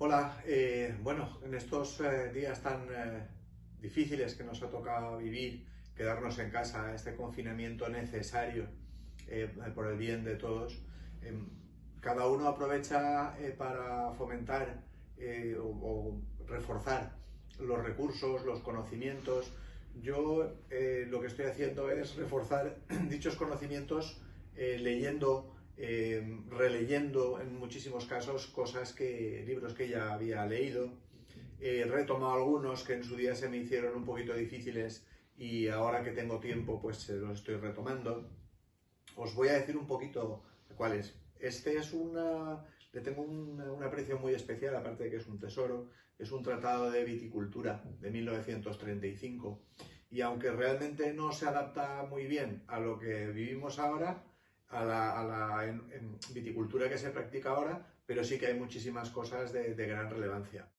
Hola, bueno, en estos días tan difíciles que nos ha tocado vivir, quedarnos en casa, este confinamiento necesario por el bien de todos, cada uno aprovecha para fomentar o reforzar los recursos, los conocimientos. Yo lo que estoy haciendo es reforzar dichos conocimientos leyendo, releyendo en muchísimos casos libros que ya había leído. He retomado algunos que en su día se me hicieron un poquito difíciles y ahora que tengo tiempo pues los estoy retomando. Os voy a decir un poquito cuáles. Le tengo un aprecio muy especial, aparte de que es un tesoro. Es un tratado de viticultura de 1935 y aunque realmente no se adapta muy bien a lo que vivimos ahora, en viticultura que se practica ahora, pero sí que hay muchísimas cosas de gran relevancia.